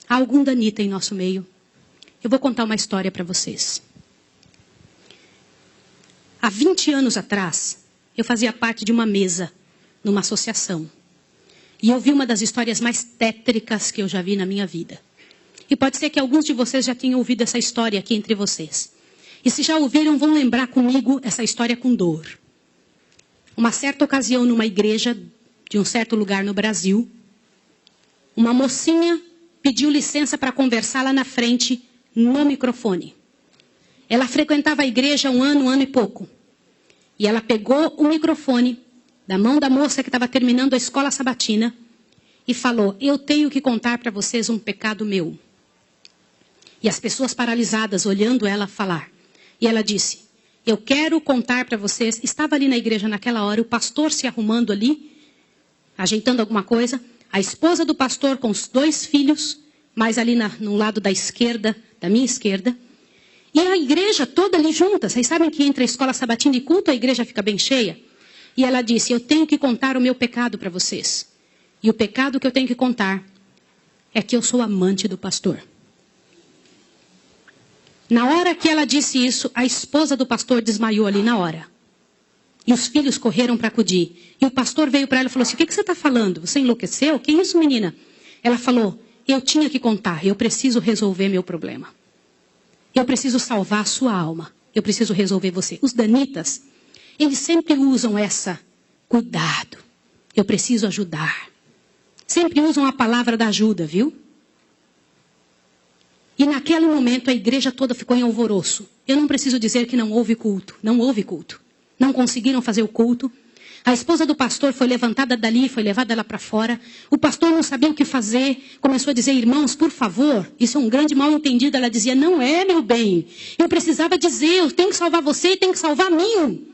Há algum danita em nosso meio? Eu vou contar uma história para vocês. Há 20 anos atrás, eu fazia parte de uma mesa numa associação. E eu vi uma das histórias mais tétricas que eu já vi na minha vida. E pode ser que alguns de vocês já tenham ouvido essa história aqui entre vocês. E se já ouviram, vão lembrar comigo essa história com dor. Uma certa ocasião, numa igreja de um certo lugar no Brasil, uma mocinha pediu licença para conversar lá na frente, no microfone. Ela frequentava a igreja um ano e pouco. E ela pegou o microfone da mão da moça que estava terminando a escola sabatina e falou: eu tenho que contar para vocês um pecado meu. E as pessoas paralisadas olhando ela falar. E ela disse: eu quero contar para vocês. Estava ali na igreja naquela hora, o pastor se arrumando ali, ajeitando alguma coisa. A esposa do pastor com os 2 filhos, mais ali no lado da esquerda, da minha esquerda. E a igreja toda ali junta. Vocês sabem que entre a escola sabatina e culto a igreja fica bem cheia? E ela disse: eu tenho que contar o meu pecado para vocês. E o pecado que eu tenho que contar é que eu sou amante do pastor. Na hora que ela disse isso, a esposa do pastor desmaiou ali na hora. E os filhos correram para acudir. E o pastor veio para ela e falou assim: o que você está falando? Você enlouqueceu? Que isso, menina? Ela falou: eu tinha que contar, eu preciso resolver meu problema. Eu preciso salvar a sua alma. Eu preciso resolver você. Os danitas, eles sempre usam essa, cuidado, eu preciso ajudar. Sempre usam a palavra da ajuda, viu? E naquele momento a igreja toda ficou em alvoroço. Eu não preciso dizer que não houve culto. Não houve culto. Não conseguiram fazer o culto. A esposa do pastor foi levantada dali, foi levada lá para fora. O pastor não sabia o que fazer. Começou a dizer: irmãos, por favor, isso é um grande mal entendido. Ela dizia: não é, meu bem. Eu precisava dizer, eu tenho que salvar você e tenho que salvar mim.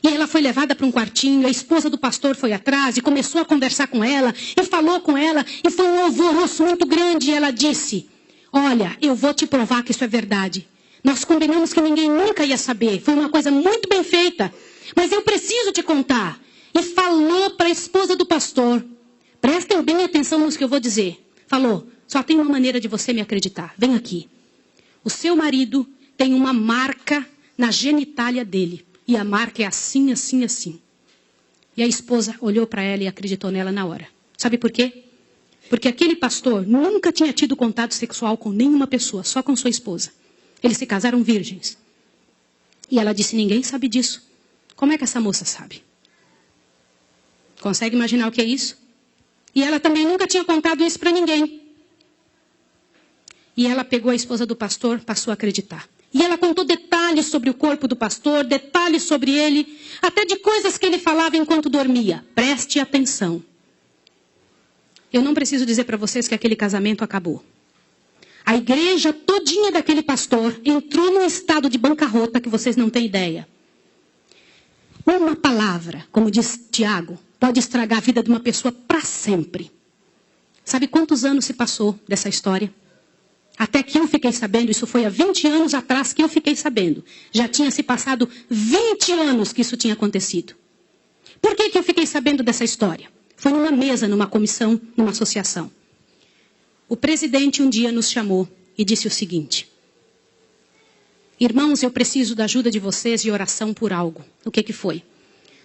E ela foi levada para um quartinho, a esposa do pastor foi atrás e começou a conversar com ela, e falou com ela, e foi um alvoroço muito grande. E ela disse: olha, eu vou te provar que isso é verdade. Nós combinamos que ninguém nunca ia saber, foi uma coisa muito bem feita, mas eu preciso te contar. E falou para a esposa do pastor: prestem bem atenção no que eu vou dizer. Falou: só tem uma maneira de você me acreditar, vem aqui. O seu marido tem uma marca na genitália dele. E a marca é assim, assim, assim. E a esposa olhou para ela e acreditou nela na hora. Sabe por quê? Porque aquele pastor nunca tinha tido contato sexual com nenhuma pessoa, só com sua esposa. Eles se casaram virgens. E ela disse: ninguém sabe disso. Como é que essa moça sabe? Consegue imaginar o que é isso? E ela também nunca tinha contado isso para ninguém. E ela pegou a esposa do pastor, passou a acreditar. E ela contou detalhes sobre o corpo do pastor, detalhes sobre ele, até de coisas que ele falava enquanto dormia. Preste atenção. Eu não preciso dizer para vocês que aquele casamento acabou. A igreja todinha daquele pastor entrou num estado de bancarrota que vocês não têm ideia. Uma palavra, como diz Tiago, pode estragar a vida de uma pessoa para sempre. Sabe quantos anos se passou dessa história? Até que eu fiquei sabendo, isso foi há 20 anos atrás que eu fiquei sabendo. Já tinha se passado 20 anos que isso tinha acontecido. Por que eu fiquei sabendo dessa história? Foi numa mesa, numa comissão, numa associação. O presidente um dia nos chamou e disse o seguinte: irmãos, eu preciso da ajuda de vocês de oração por algo. O que foi?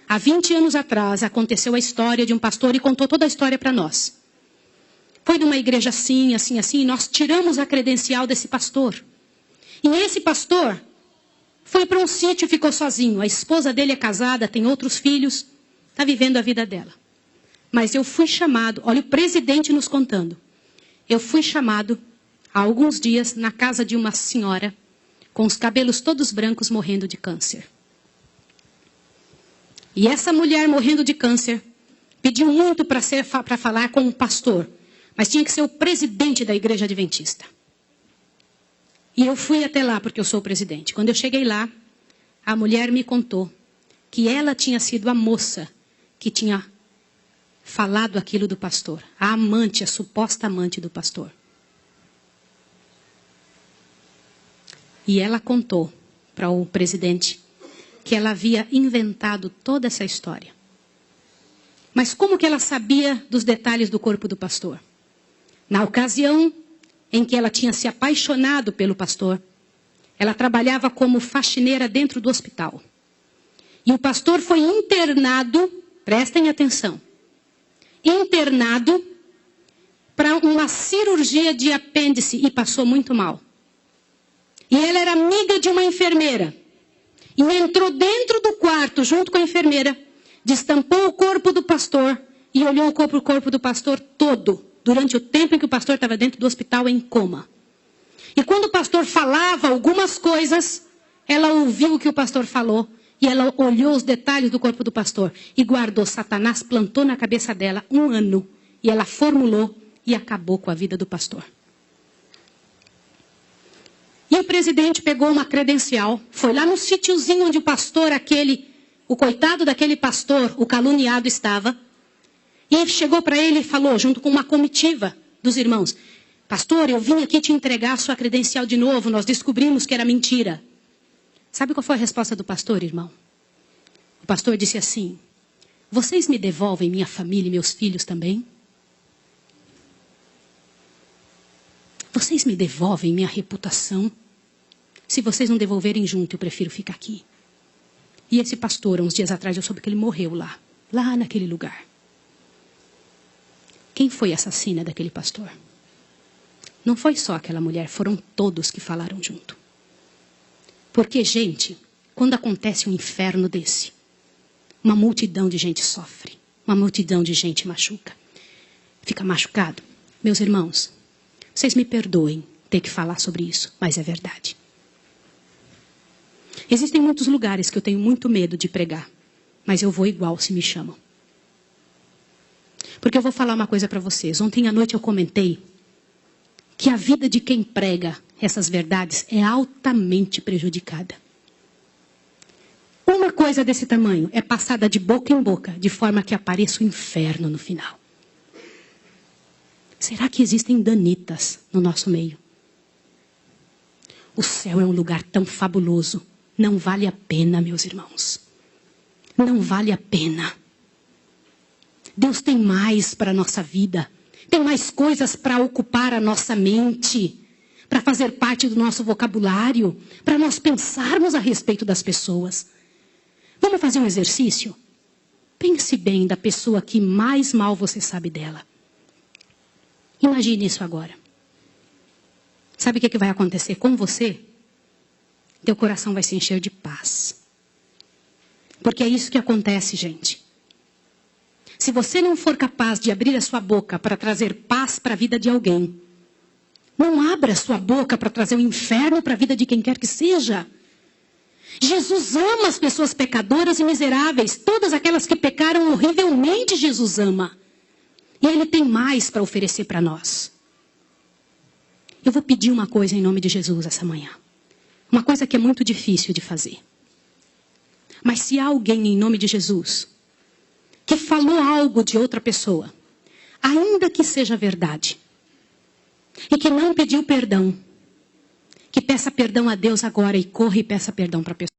Há 20 anos atrás aconteceu a história de um pastor e contou toda a história para nós. Foi numa igreja assim, assim, assim, e nós tiramos a credencial desse pastor. E esse pastor foi para um sítio e ficou sozinho. A esposa dele é casada, tem outros filhos, está vivendo a vida dela. Mas eu fui chamado, olha o presidente nos contando. Eu fui chamado há alguns dias na casa de uma senhora com os cabelos todos brancos morrendo de câncer. E essa mulher morrendo de câncer pediu muito para falar com um pastor. Mas tinha que ser o presidente da igreja adventista. E eu fui até lá porque eu sou o presidente. Quando eu cheguei lá, a mulher me contou que ela tinha sido a moça que tinha falado aquilo do pastor. A amante, a suposta amante do pastor. E ela contou para o presidente que ela havia inventado toda essa história. Mas como que ela sabia dos detalhes do corpo do pastor? Na ocasião em que ela tinha se apaixonado pelo pastor, ela trabalhava como faxineira dentro do hospital. E o pastor foi internado, prestem atenção, internado para uma cirurgia de apêndice e passou muito mal. E ela era amiga de uma enfermeira. E entrou dentro do quarto junto com a enfermeira, destampou o corpo do pastor e olhou o corpo do pastor todo, durante o tempo em que o pastor estava dentro do hospital em coma. E quando o pastor falava algumas coisas, ela ouviu o que o pastor falou e ela olhou os detalhes do corpo do pastor e guardou. Satanás plantou na cabeça dela 1 ano e ela formulou e acabou com a vida do pastor. E o presidente pegou uma credencial, foi lá no sítiozinho onde o pastor o coitado daquele pastor, o caluniado estava, e chegou para ele e falou, junto com uma comitiva dos irmãos, pastor, eu vim aqui te entregar a sua credencial de novo, nós descobrimos que era mentira. Sabe qual foi a resposta do pastor, irmão? O pastor disse assim, vocês me devolvem minha família e meus filhos também? Vocês me devolvem minha reputação? Se vocês não devolverem junto, eu prefiro ficar aqui. E esse pastor, uns dias atrás, eu soube que ele morreu lá naquele lugar. Quem foi a assassina daquele pastor? Não foi só aquela mulher, foram todos que falaram junto. Porque, gente, quando acontece um inferno desse, uma multidão de gente sofre, uma multidão de gente machuca. Fica machucado. Meus irmãos, vocês me perdoem ter que falar sobre isso, mas é verdade. Existem muitos lugares que eu tenho muito medo de pregar, mas eu vou igual se me chamam. Porque eu vou falar uma coisa para vocês. Ontem à noite eu comentei que a vida de quem prega essas verdades é altamente prejudicada. Uma coisa desse tamanho é passada de boca em boca, de forma que apareça o inferno no final. Será que existem danitas no nosso meio? O céu é um lugar tão fabuloso. Não vale a pena, meus irmãos. Não vale a pena. Deus tem mais para a nossa vida. Tem mais coisas para ocupar a nossa mente. Para fazer parte do nosso vocabulário. Para nós pensarmos a respeito das pessoas. Vamos fazer um exercício? Pense bem da pessoa que mais mal você sabe dela. Imagine isso agora. Sabe o que vai acontecer com você? Teu coração vai se encher de paz. Porque é isso que acontece, gente. Se você não for capaz de abrir a sua boca para trazer paz para a vida de alguém, não abra a sua boca para trazer o inferno para a vida de quem quer que seja. Jesus ama as pessoas pecadoras e miseráveis. Todas aquelas que pecaram horrivelmente, Jesus ama. E Ele tem mais para oferecer para nós. Eu vou pedir uma coisa em nome de Jesus essa manhã. Uma coisa que é muito difícil de fazer. Mas se há alguém em nome de Jesus que falou algo de outra pessoa, ainda que seja verdade, e que não pediu perdão, que peça perdão a Deus agora e corra e peça perdão para a pessoa.